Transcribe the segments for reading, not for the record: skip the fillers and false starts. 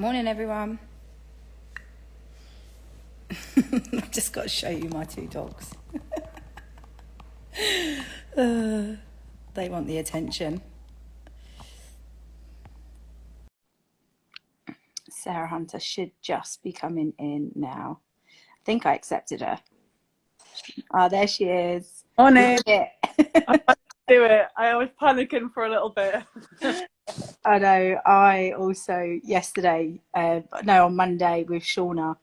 Morning, everyone. I've just got to show you my two dogs. They want the attention. Sarah Hunter should just be coming in now. I think I accepted her. Oh, there she is. Morning. Yeah. I might do it. I was panicking for a little bit. I know. I also yesterday, on Monday with Shauna,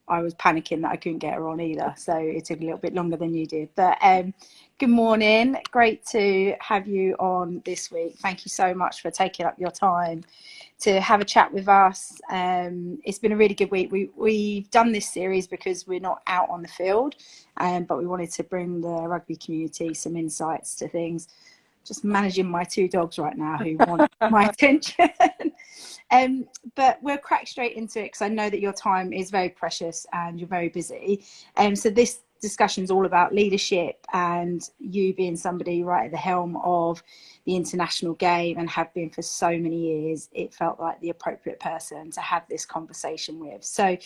I was panicking that I couldn't get her on either. So it took a little bit longer than you did. But good morning. Great to have you on this week. Thank you so much for taking up your time to have a chat with us. It's been a really good week. We've done this series because we're not out on the field, but we wanted to bring the rugby community some insights to things. Just managing my two dogs right now who want my attention. But we'll crack straight into it because I know that your time is very precious and you're very busy. So this discussion is all about leadership and you being somebody right at the helm of the international game and have been for so many years. It felt like the appropriate person to have this conversation with. So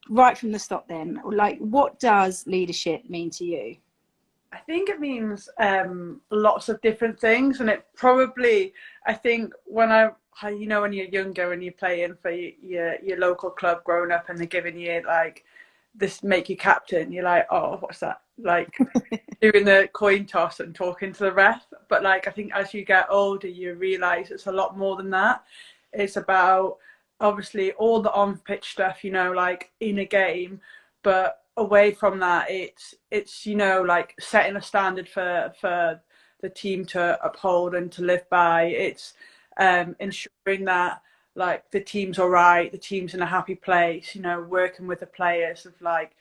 right from the start then, like, what does leadership mean to you? I think it means lots of different things, and it probably, I think when when you're younger and you're playing for your local club growing up and they're giving you like this, make you captain, you're like, oh, what's that? Like doing the coin toss and talking to the ref. But like, I think as you get older, you realise it's a lot more than that. It's about obviously all the on-pitch stuff, like in a game, but away from that, it's like setting a standard for the team to uphold and to live by. It's ensuring that like the team's all right, the team's in a happy place, working with the players of like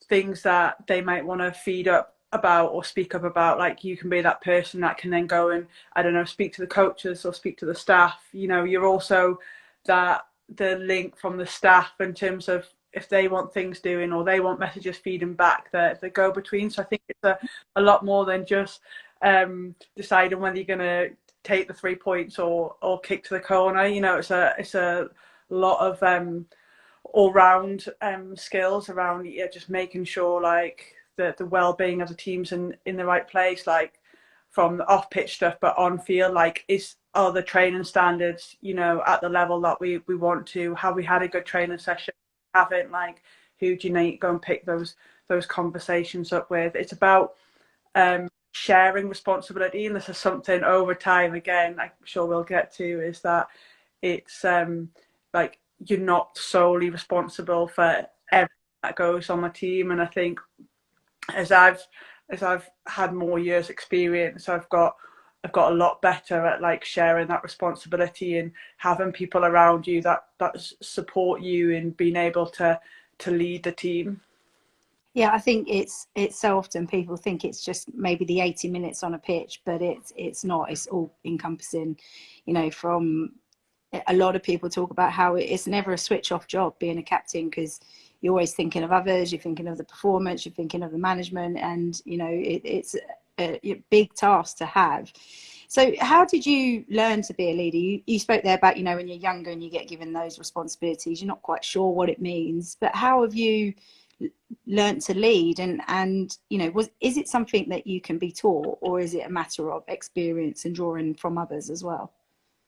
things that they might want to feed up about or speak up about. Like you can be that person that can then go and, I don't know, speak to the coaches or speak to the staff. You're also the link from the staff in terms of if they want things doing or they want messages feeding back, the go between. So I think it's a lot more than just deciding whether you're going to take the 3 points or kick to the corner. It's a lot of all round skills around just making sure like the well-being of the team's in the right place, like from the off-pitch stuff, but on field, like are the training standards at the level that we want to? Have we had a good training session? Haven't, like, who do you need to go and pick those conversations up with? It's about sharing responsibility, and this is something over time, again, I'm sure we'll get to, is that it's like you're not solely responsible for everything that goes on the team. And I think as I've had more years experience, I've got a lot better at like sharing that responsibility and having people around you that support you in being able to lead the team. Yeah, I think it's so often people think it's just maybe the 80 minutes on a pitch, but it's not. It's all encompassing, from a lot of people talk about how it's never a switch off job being a captain, because you're always thinking of others, you're thinking of the performance, you're thinking of the management, and it's a big task to have. So how did you learn to be a leader? You spoke there about, when you're younger and you get given those responsibilities, you're not quite sure what it means, but how have you learned to lead? And is it something that you can be taught, or is it a matter of experience and drawing from others as well?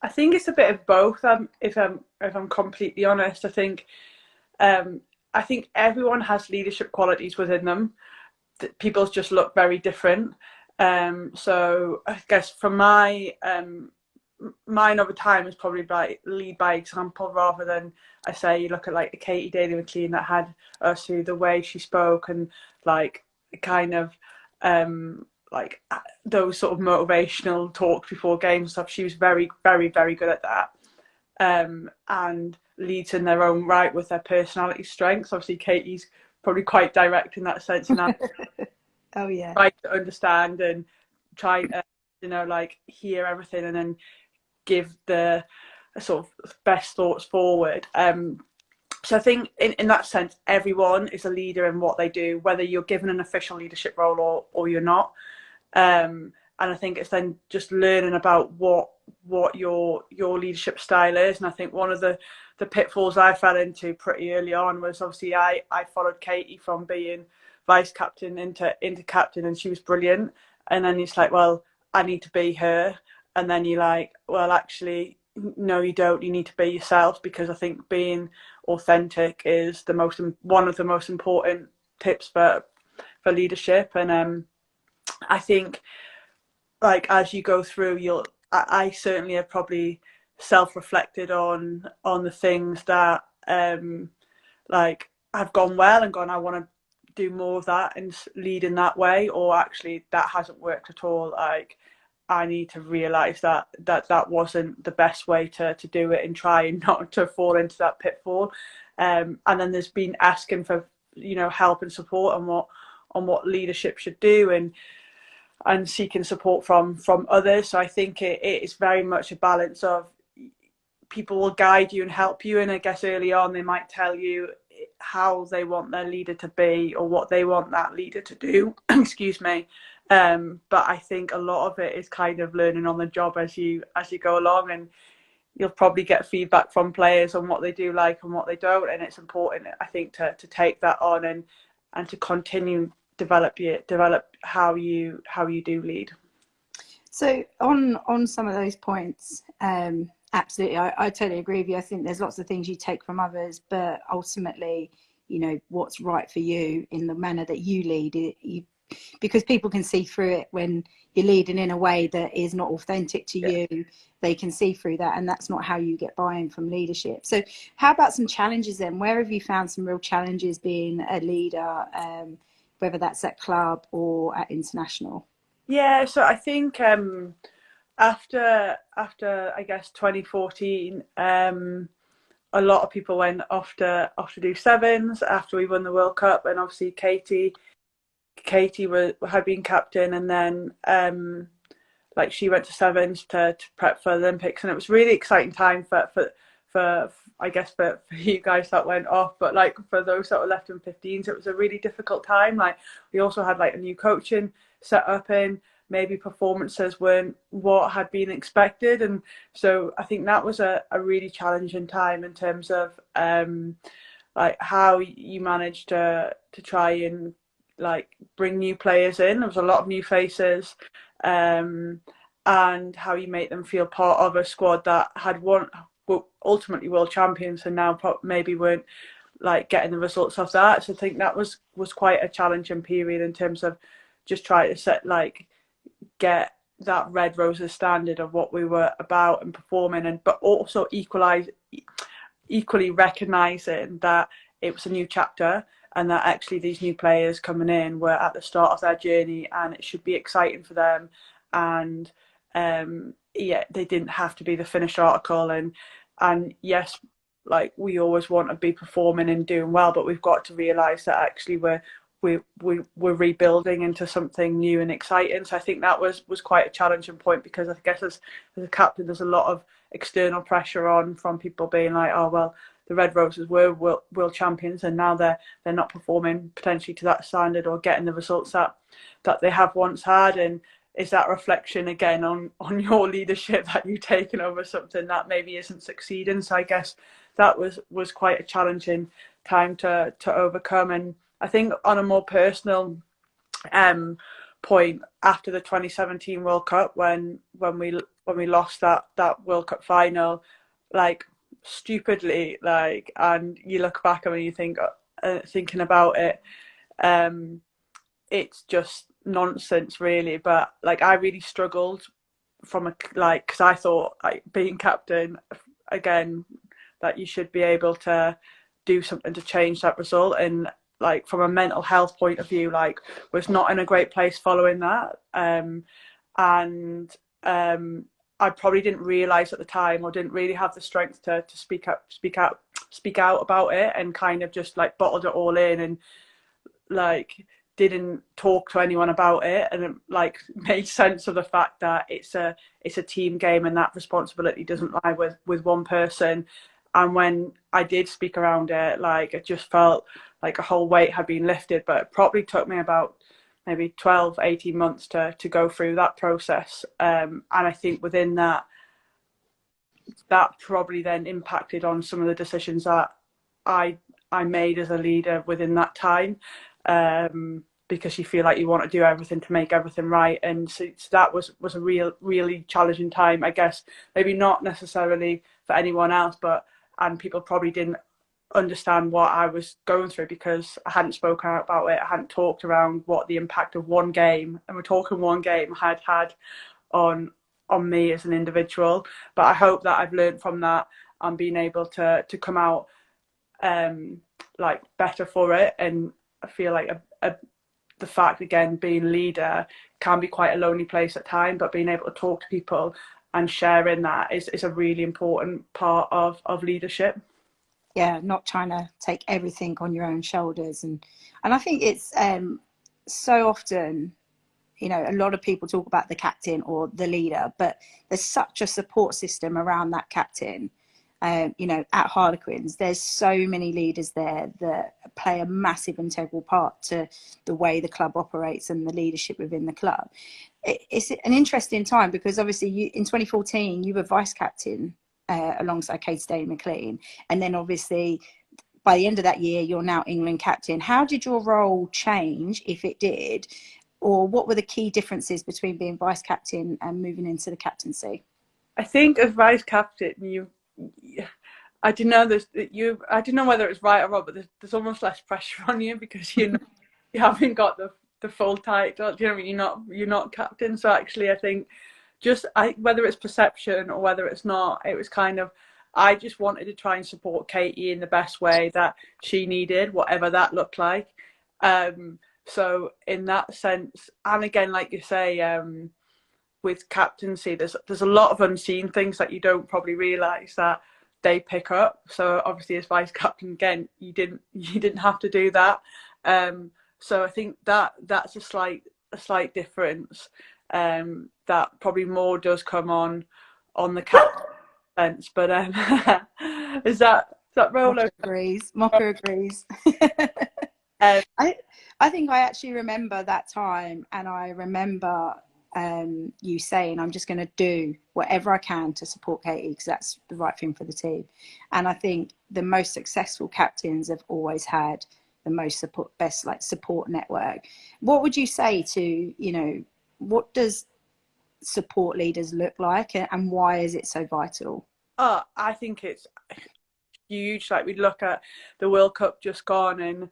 I think it's a bit of both. If I'm completely honest, I think everyone has leadership qualities within them. People just look very different. So I guess for mine over time is probably lead by example, rather than, I say, you look at like Katie Daly McLean that had us through the way she spoke and like kind of like those sort of motivational talks before games and stuff. She was very, very, very good at that. And leads in their own right with their personality strengths. Obviously, Katie's probably quite direct in that sense, and Oh yeah, try to understand and try to like hear everything and then give the sort of best thoughts forward. So I think in that sense, everyone is a leader in what they do, whether you're given an official leadership role or you're not. I think it's then just learning about what your leadership style is. And I think one of the pitfalls I fell into pretty early on was, obviously I followed Katie from being vice captain into captain, and she was brilliant. And then it's like, well, I need to be her. And then you're like, well, actually, no, you don't. You need to be yourself, because I think being authentic is one of the most important tips for leadership. And I think, like, as you go through, I certainly have probably self-reflected on the things that like have gone well and gone, I want to do more of that and lead in that way, or actually that hasn't worked at all. Like, I need to realize that wasn't the best way to do it, and try not to fall into that pitfall. And then there's been asking for, help and support on what leadership should do, and seeking support from others. So I think it is very much a balance of, people will guide you and help you, and I guess early on they might tell you how they want their leader to be or what they want that leader to do. Excuse me. But I think a lot of it is kind of learning on the job as you go along, and you'll probably get feedback from players on what they do like and what they don't, and it's important, I think, to take that on and to continue develop how you do lead. So on some of those points, absolutely, I totally agree with you. I think there's lots of things you take from others, but ultimately, what's right for you in the manner that you lead, because people can see through it when you're leading in a way that is not authentic to you. They can see through that, and that's not how you get buy-in from leadership. So how about some challenges then? Where have you found some real challenges being a leader, whether that's at club or at international? Yeah, so I think after I guess 2014, a lot of people went off to do sevens after we won the World Cup, and obviously Katie had been captain, and then like, she went to sevens to prep for the Olympics, and it was a really exciting time for I guess for you guys that went off, but like for those that were left in 15s, it was a really difficult time. Like, we also had like a new coaching set up, in maybe performances weren't what had been expected, and so I think that was a really challenging time in terms of like how you managed to try and like bring new players in. There was a lot of new faces, and how you make them feel part of a squad that had won, ultimately world champions, and now maybe weren't like getting the results of that. So I think that was quite a challenging period in terms of just trying to get that Red Roses standard of what we were about and performing, and but also equally recognizing that it was a new chapter, and that actually these new players coming in were at the start of their journey, and it should be exciting for them. And they didn't have to be the finished article, and yes, like, we always want to be performing and doing well, but we've got to realize that actually we're rebuilding into something new and exciting. So I think that was quite a challenging point, because I guess as a captain, there's a lot of external pressure on from people being like, oh well, the Red Roses were world champions, and now they're not performing potentially to that standard or getting the results that they have once had. And is that reflection again on your leadership, that you've taken over something that maybe isn't succeeding? So I guess that was quite a challenging time to overcome. And I think on a more personal point, after the 2017 World Cup, when we lost that World Cup final, like, stupidly, like, and you look back and you think, thinking about it, it's just nonsense really. But like, I really struggled because I thought, like, being captain again, that you should be able to do something to change that result. And like, from a mental health point of view, like, was not in a great place following that. I probably didn't realize at the time, or didn't really have the strength to speak out about it, and kind of just like bottled it all in, and like didn't talk to anyone about it, and it, like, made sense of the fact that it's a team game, and that responsibility doesn't lie with one person. And when I did speak around it, like, it just felt like a whole weight had been lifted. But it probably took me about maybe 12, 18 months to go through that process. And I think within that, that probably then impacted on some of the decisions that I made as a leader within that time, because you feel like you want to do everything to make everything right, and so that was a really challenging time, I guess. Maybe not necessarily for anyone else, and people probably didn't understand what I was going through because I hadn't spoken out about it. I hadn't talked around what the impact of one game, and we're talking one game, had on me as an individual. But I hope that I've learned from that and been able to come out like better for it. And I feel like the fact, again, being leader can be quite a lonely place at times, but being able to talk to people and sharing that is a really important part of leadership. Yeah, not trying to take everything on your own shoulders. And I think it's so often, you know, a lot of people talk about the captain or the leader, but there's such a support system around that captain. You know, at Harlequins, there's so many leaders there that play a massive integral part to the way the club operates and the leadership within the club. It's an interesting time because obviously in 2014 you were vice captain alongside Kate Stayne-McLean, and then obviously by the end of that year you're now England captain. How did your role change, if it did, or what were the key differences between being vice captain and moving into the captaincy? I think as vice captain, I don't know. I don't know whether it's right or wrong, but there's almost less pressure on you because you haven't got the full title. Do you know what I mean? You're not captain. So actually, I think whether it's perception or whether it's not, it was kind of, I just wanted to try and support Katie in the best way that she needed, whatever that looked like. So in that sense, and again, like you say, with captaincy, there's a lot of unseen things that you don't probably realise that they pick up. So obviously, as vice captain, again, you didn't have to do that. So I think that's a slight difference. That probably more does come on the captain sense. But is that Rolo? Mocha agrees. I think I actually remember that time, and I remember you saying, I'm just going to do whatever I can to support Katie because that's the right thing for the team. And I think the most successful captains have always had the most best support network. What would you say to, you know, what does support leaders look like, and why is it so vital? I think it's huge. Like, we look at the World Cup just gone, and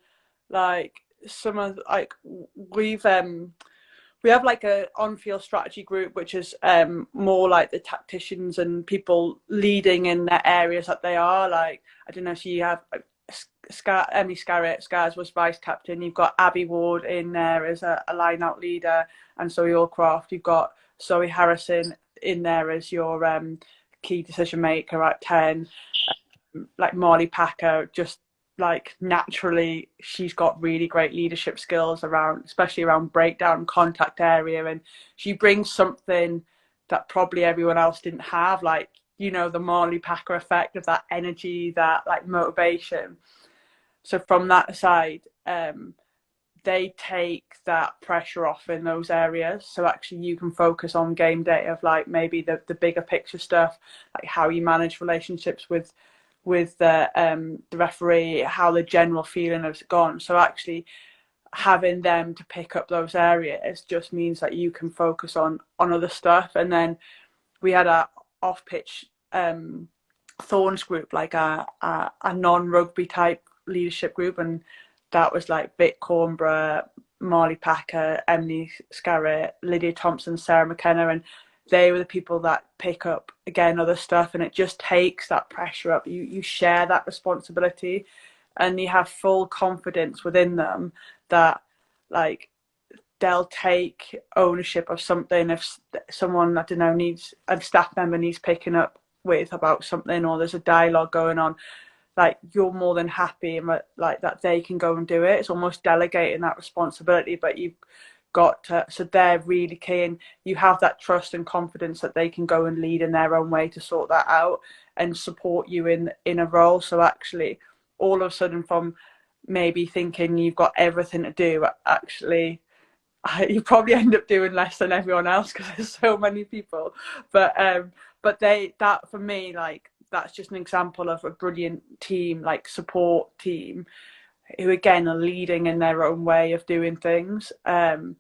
like some of we have like a on-field strategy group, which is more like the tacticians and people leading in their areas that they are. Like, I don't know if you have Emily Scars was vice captain. You've got Abby Ward in there as a line-out leader, and Zoe Allcroft. You've got Zoe Harrison in there as your key decision maker at 10. Like Marley Packer, just like naturally, she's got really great leadership skills especially around breakdown, contact area, and she brings something that probably everyone else didn't have. Like, you know, the Marley Packer effect of that energy, that like motivation. So from that side, they take that pressure off in those areas. So actually you can focus on game day of like maybe the bigger picture stuff, like how you manage relationships with the referee, how the general feeling has gone. So actually having them to pick up those areas just means that you can focus on other stuff. And then we had a off-pitch Thorns group, like a non-rugby type leadership group, and that was like Vic Cornborough, Marley Packer, Emily Scarrett, Lydia Thompson, Sarah McKenna, and they were the people that pick up, again, other stuff, and it just takes that pressure up. You share that responsibility, and you have full confidence within them that, like, they'll take ownership of something. If someone, I don't know, a staff member needs picking up with about something, or there's a dialogue going on, like, you're more than happy and like that they can go and do it. It's almost delegating that responsibility, but you've got to, so they're really key, and you have that trust and confidence that they can go and lead in their own way to sort that out and support you in a role. So actually, all of a sudden, from maybe thinking you've got everything to do, actually you probably end up doing less than everyone else because there's so many people. But that for me, like, that's just an example of a brilliant team, like support team, who again are leading in their own way of doing things, and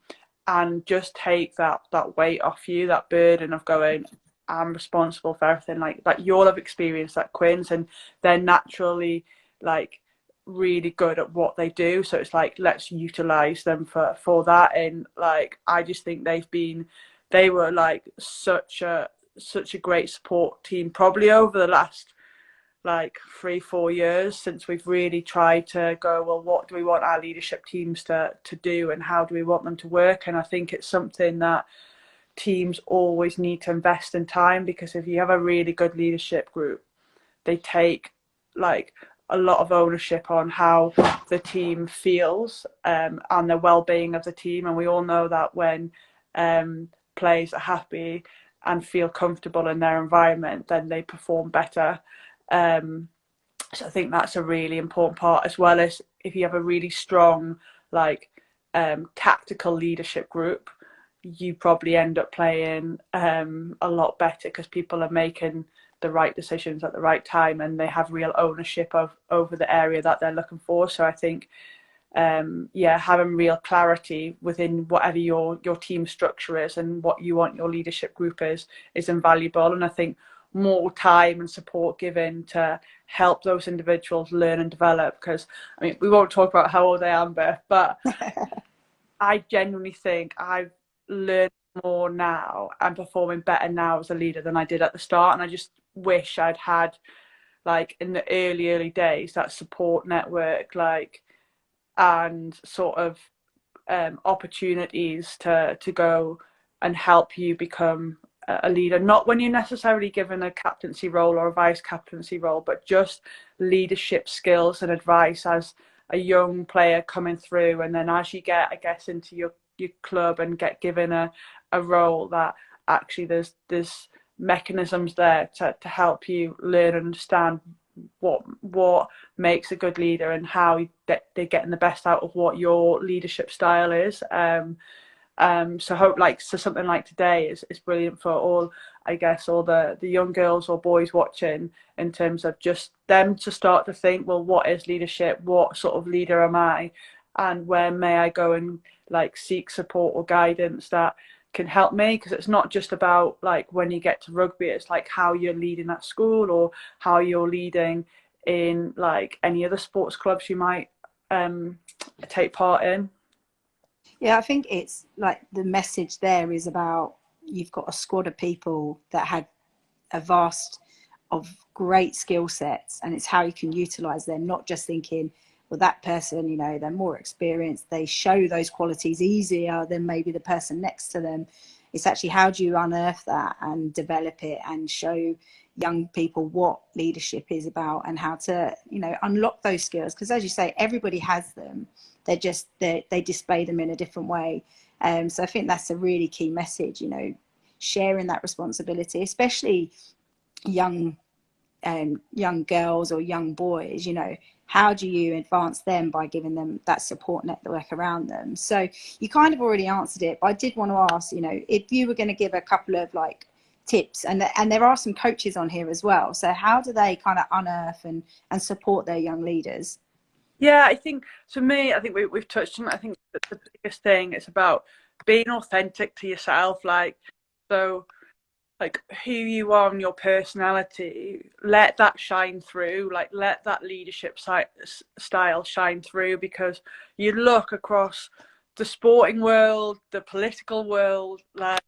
just take that weight off you, that burden of going, I'm responsible for everything. Like you all have experienced that, Quins, and they're naturally like really good at what they do. So it's like, let's utilize them for that. And like, I just think they were like such a great support team, probably over the last like 3-4 years, since we've really tried to go, well, what do we want our leadership teams to do, and how do we want them to work? And I think it's something that teams always need to invest in time, because if you have a really good leadership group, they take like a lot of ownership on how the team feels, and the well-being of the team. And we all know that when players are happy and feel comfortable in their environment, then they perform better. So I think that's a really important part, as well as if you have a really strong like tactical leadership group, you probably end up playing a lot better, because people are making the right decisions at the right time, and they have real ownership over the area that they're looking for. So I think having real clarity within whatever your team structure is and what you want your leadership group is invaluable. And I think more time and support given to help those individuals learn and develop, because I mean, we won't talk about how old I am, but I genuinely think I've learned more now and performing better now as a leader than I did at the start. And I just wish I'd had, like, in the early days, that support network, like, and sort of opportunities to go and help you become a leader. Not when you're necessarily given a captaincy role or a vice captaincy role, but just leadership skills and advice as a young player coming through. And then as you get, I guess, into your club and get given a role, that actually there's mechanisms there to help you learn and understand what makes a good leader, and how they're getting the best out of what your leadership style is. So something like today is brilliant for all, I guess, all the young girls or boys watching, in terms of just them to start to think, well, what is leadership? What sort of leader am I? And where may I go and like seek support or guidance that can help me? Because it's not just about like when you get to rugby, it's like how you're leading at school, or how you're leading in like any other sports clubs you might take part in. Yeah, I think it's like the message there is about, you've got a squad of people that had a vast of great skill sets, and it's how you can utilize them, not just thinking, well, that person, you know, they're more experienced, they show those qualities easier than maybe the person next to them. It's actually, how do you unearth that and develop it and show young people what leadership is about, and how to, you know, unlock those skills? Because as you say, everybody has them, they're just they display them in a different way. So I think that's a really key message, you know, sharing that responsibility, especially young young girls or young boys. You know, how do you advance them? By giving them that support network around them. So you kind of already answered it, but I did want to ask, you know, if you were going to give a couple of like tips, and there are some coaches on here as well, so how do they kind of unearth and support their young leaders? Yeah, I think, for me, I think we've touched on it. I think the biggest thing is about being authentic to yourself. Like, so, like, who you are and your personality, let that shine through. Like, let that leadership style shine through, because you look across the sporting world, the political world, like,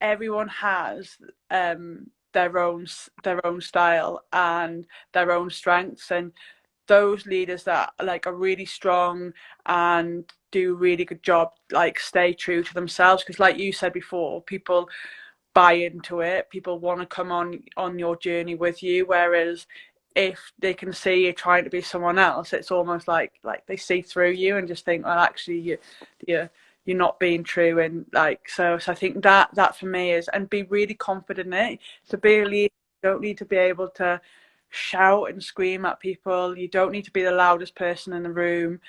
everyone has their own style and their own strengths. And those leaders that like are really strong and do a really good job, like, stay true to themselves, because like you said before, people buy into it, people want to come on your journey with you. Whereas if they can see you trying to be someone else, it's almost like they see through you and just think, well, actually you're not being true. And like, so I think that for me is, and be really confident in it. To be a leader, you don't need to be able to shout and scream at people. You don't need to be the loudest person in the room.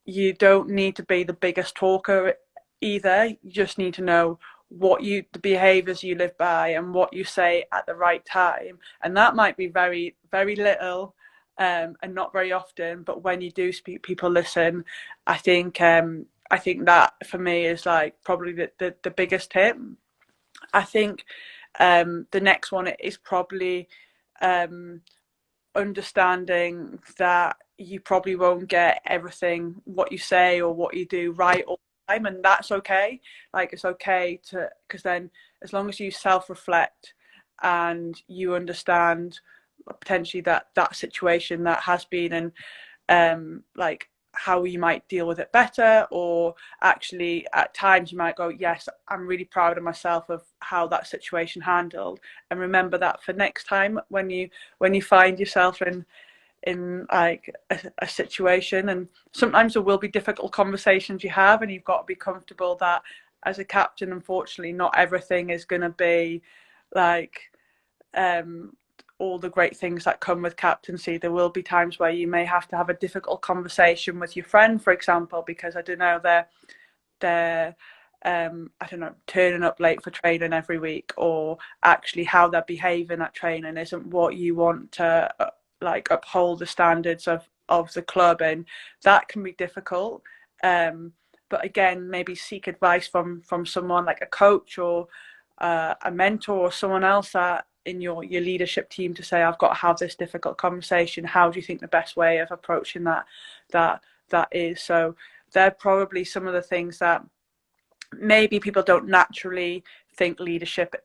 You don't need to be the biggest talker either. You just need to know the behaviors you live by and what you say at the right time, and that might be very, very little, and not very often, but when you do speak, people listen. I think that for me is like probably the biggest tip. I think the next one is probably um, understanding that you probably won't get everything what you say or what you do right all the time, and that's okay. Like, it's okay to, because then as long as you self-reflect and you understand potentially that situation that has been, and like how you might deal with it better, or actually at times you might go, yes, I'm really proud of myself of how that situation handled, and remember that for next time when you find yourself in like a situation. And sometimes there will be difficult conversations you have, and you've got to be comfortable that as a captain, unfortunately, not everything is going to be like um all the great things that come with captaincy. There will be times where you may have to have a difficult conversation with your friend, for example, because I don't know, they're I don't know, turning up late for training every week, or actually how they're behaving at training isn't what you want to like uphold the standards of the club, and that can be difficult. But again, maybe seek advice from someone like a coach or a mentor or someone else that in your leadership team, to say, I've got to have this difficult conversation. How do you think the best way of approaching that that is? So they're probably some of the things that maybe people don't naturally think leadership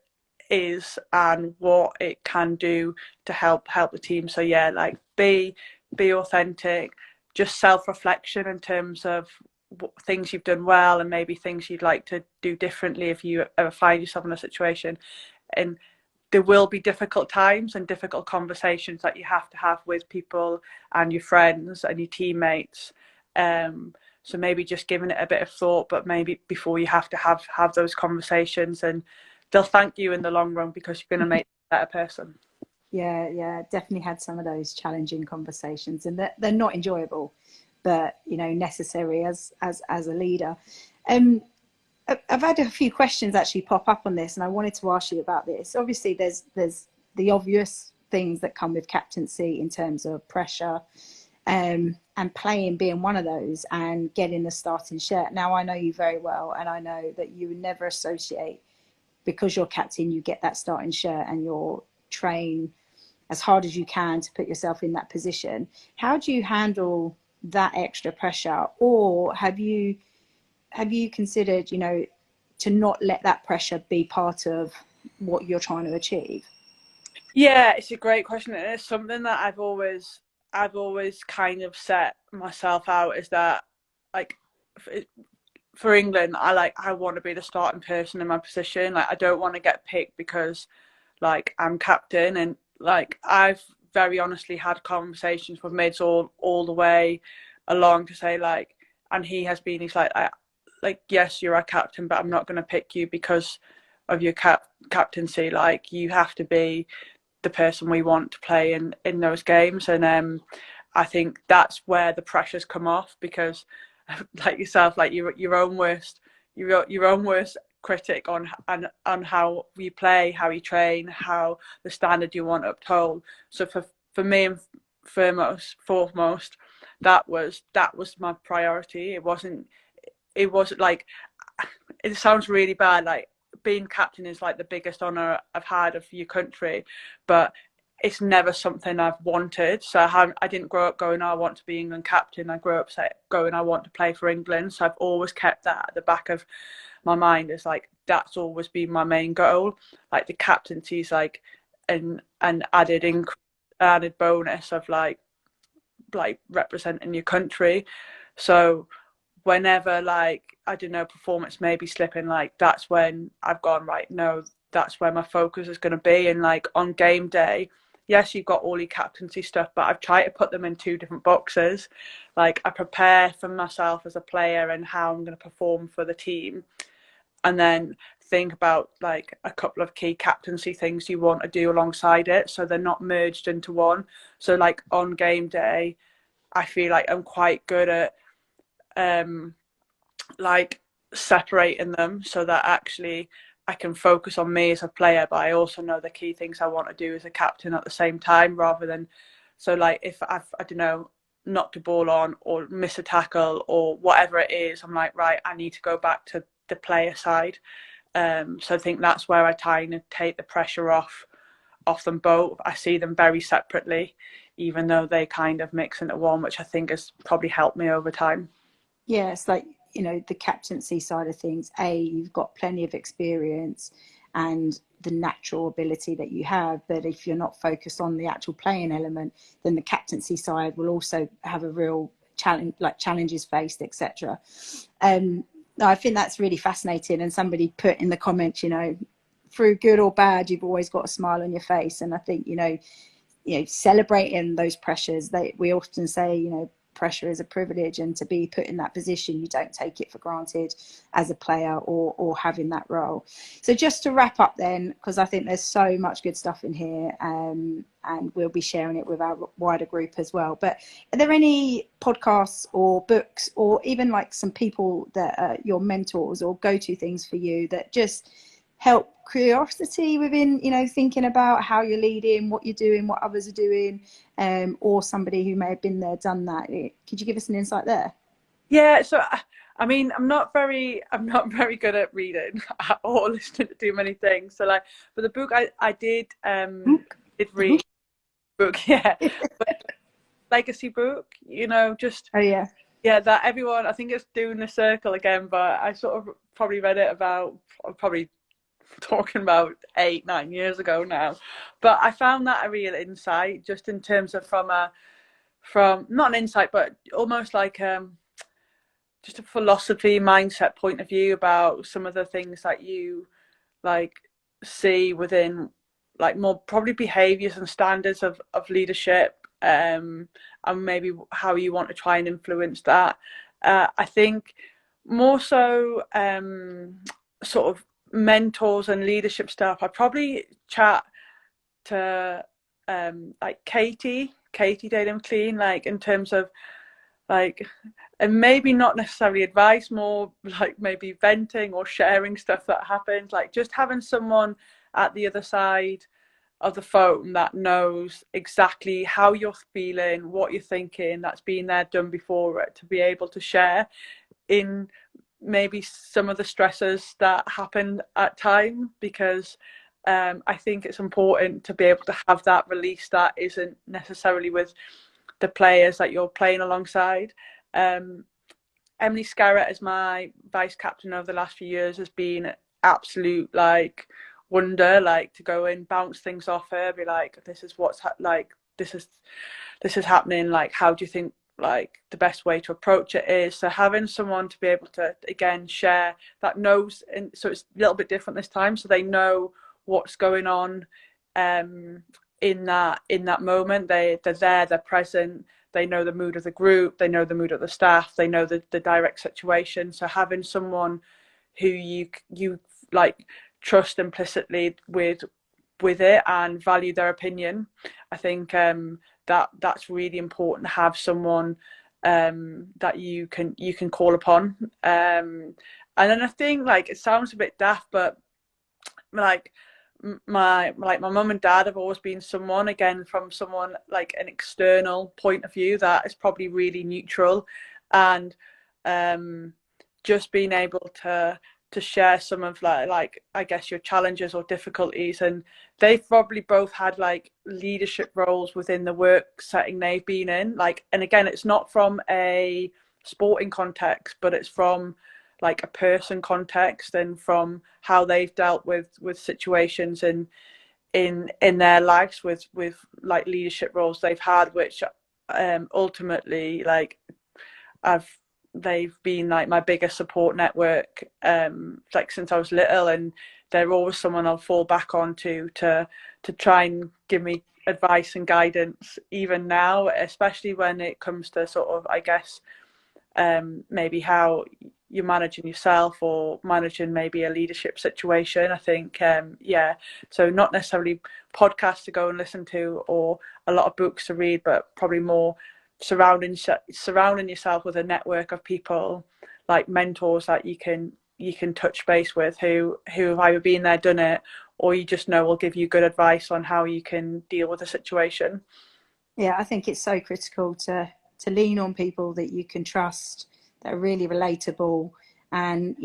is, and what it can do to help the team. So yeah, like be authentic, just self-reflection in terms of things you've done well, and maybe things you'd like to do differently if you ever find yourself in a situation. And there will be difficult times and difficult conversations that you have to have with people and your friends and your teammates. So maybe just giving it a bit of thought, but maybe before you have to have those conversations, and they'll thank you in the long run because you're going to make a better person. Yeah, definitely had some of those challenging conversations, and they're not enjoyable, but necessary as a leader. Um, I've had a few questions actually pop up on this, and I wanted to ask you about this. Obviously, there's the obvious things that come with captaincy in terms of pressure, and playing being one of those, and getting the starting shirt. Now, I know you very well, and I know that you would never associate, because you're captain, you get that starting shirt and you're train as hard as you can to put yourself in that position. How do you handle that extra pressure, or have you considered, to not let that pressure be part of what you're trying to achieve? Yeah, it's a great question. And it's something that I've always kind of set myself out, is that like for England, I want to be the starting person in my position. Like, I don't want to get picked because like I'm captain. And like, I've very honestly had conversations with Mids all the way along to say, like, and he's like, yes, you're our captain, but I'm not going to pick you because of your captaincy. Like, you have to be the person we want to play in those games. And I think that's where the pressures come off, because like yourself, like your own worst your own worst critic on how you play, how you train, how the standard you want upheld. So for me, and foremost, that was my priority. It wasn't like, it sounds really bad, like being captain is like the biggest honor I've had of your country, but it's never something I've wanted. So I didn't grow up going, I want to be England captain. I grew up going, I want to play for England. So I've always kept that at the back of my mind, as like, that's always been my main goal. Like, the captaincy is like an added bonus of like representing your country. So whenever, like, I don't know, performance may be slipping, like, that's when I've gone, right, no, that's where my focus is going to be. And like, on game day, yes, you've got all your captaincy stuff, but I've tried to put them in two different boxes. Like, I prepare for myself as a player and how I'm going to perform for the team, and then think about like a couple of key captaincy things you want to do alongside it, so they're not merged into one. So like, on game day, I feel like I'm quite good at like separating them so that actually I can focus on me as a player, but I also know the key things I want to do as a captain at the same time, rather than, so like if I don't know, knocked a ball on or miss a tackle or whatever it is, I'm like, right, I need to go back to the player side. So I think that's where I try and take the pressure off them both. I see them very separately, even though they kind of mix into one, which I think has probably helped me over time. Yeah, it's like, you know, the captaincy side of things. You've got plenty of experience and the natural ability that you have, but if you're not focused on the actual playing element, then the captaincy side will also have a real challenge, like challenges faced, etc. I think that's really fascinating. And somebody put in the comments, you know, through good or bad, you've always got a smile on your face. And I think, you know, celebrating those pressures, we often say, you know, pressure is a privilege, and to be put in that position, you don't take it for granted as a player or having that role. So just to wrap up then, because I think there's so much good stuff in here, and we'll be sharing it with our wider group as well, but are there any podcasts or books or even like some people that are your mentors or go-to things for you that just help curiosity within, you know, thinking about how you're leading, what you're doing, what others are doing, or somebody who may have been there, done that? Could you give us an insight there? Yeah, so I mean, I'm not very good at reading or listening to too many things. So like, but the book I did read book, yeah, but legacy book, you know, just Oh yeah. yeah, that everyone, I think it's doing the circle again, but I sort of probably read it about, probably talking about 8-9 years ago now, but I found that a real insight, just in terms of from not an insight, but almost like just a philosophy mindset point of view about some of the things that you like see within like more probably behaviors and standards of leadership, and maybe how you want to try and influence that. I think more so sort of mentors and leadership stuff, I probably chat to like Katie Daly-McLean, like in terms of like, and maybe not necessarily advice, more like maybe venting or sharing stuff that happened, like just having someone at the other side of the phone that knows exactly how you're feeling, what you're thinking, that's been there, done before it, to be able to share in maybe some of the stresses that happen at time, because I think it's important to be able to have that release that isn't necessarily with the players that you're playing alongside. Emily Scarrett as my vice captain over the last few years has been absolute like wonder, like to go in, bounce things off her, be like, this is what's like, this is happening, like how do you think like the best way to approach it is. So having someone to be able to again share that knows, and so it's a little bit different this time, so they know what's going on in that moment. They're there, they're present, they know the mood of the group, they know the mood of the staff, they know the direct situation. So having someone who you like trust implicitly with it and value their opinion, I think that's really important, to have someone that you can call upon. And then I think, like, it sounds a bit daft, but like my mum and dad have always been someone, again from someone like an external point of view that is probably really neutral, and just being able to share some of like I guess your challenges or difficulties. And they've probably both had like leadership roles within the work setting they've been in, like, and again, it's not from a sporting context, but it's from like a person context, and from how they've dealt with situations in their lives with like leadership roles they've had, which ultimately like they've been like my biggest support network like since I was little, and they're always someone I'll fall back on to try and give me advice and guidance, even now, especially when it comes to sort of, I guess, maybe how you're managing yourself or managing maybe a leadership situation. I think so not necessarily podcasts to go and listen to or a lot of books to read, but probably more surrounding yourself with a network of people, like mentors that you can you can touch base with, who have either been there, done it, or you just know will give you good advice on how you can deal with the situation. Yeah, I think it's so critical to lean on people that you can trust, that are really relatable, and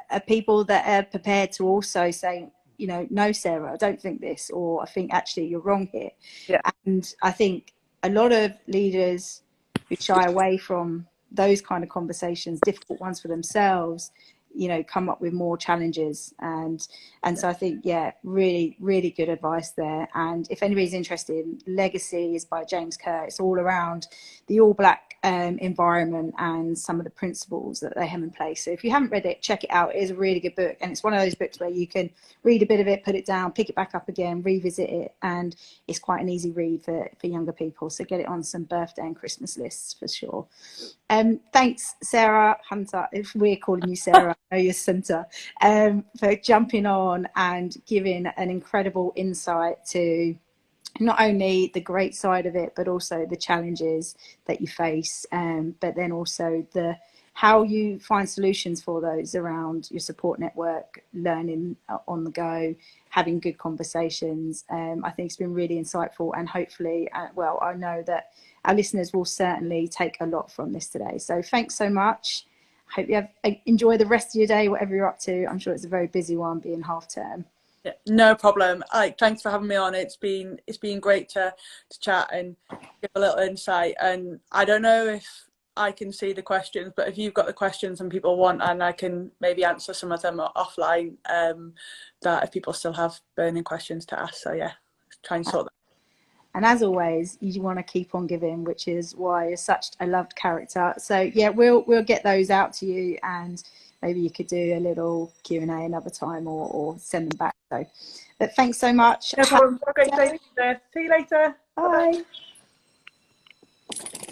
are people that are prepared to also say, no, Sarah, I don't think this, or I think actually you're wrong here. Yeah. And I think a lot of leaders who shy away from those kind of conversations, difficult ones for themselves, come up with more challenges. And so I think, yeah, really, really good advice there. And if anybody's interested, Legacy is by James Kerr. It's all around the All Black environment and some of the principles that they have in place. So if you haven't read it, check it out. It is a really good book, and it's one of those books where you can read a bit of it, put it down, pick it back up again, revisit it, and it's quite an easy read for younger people. So get it on some birthday and Christmas lists for sure. Thanks, Sarah Hunter, if we're calling you Sarah, I know you're Hunter, for jumping on and giving an incredible insight to not only the great side of it, but also the challenges that you face, but then also how you find solutions for those around your support network, learning on the go, having good conversations. I think it's been really insightful, and hopefully, I know that our listeners will certainly take a lot from this today. So thanks so much. Hope you enjoy the rest of your day, whatever you're up to. I'm sure it's a very busy one, being half term. Yeah, no problem. Thanks for having me on. It's been great to chat and give a little insight. And I don't know if I can see the questions, but if you've got the questions and people want, and I can maybe answer some of them offline, that if people still have burning questions to ask. So yeah, try and sort that. And as always, you want to keep on giving, which is why you're such a loved character. So yeah, we'll get those out to you, and maybe you could do a little Q&A another time, or send them back. So, but thanks so much. No problem. Have a great day. See you later. Bye. Bye-bye.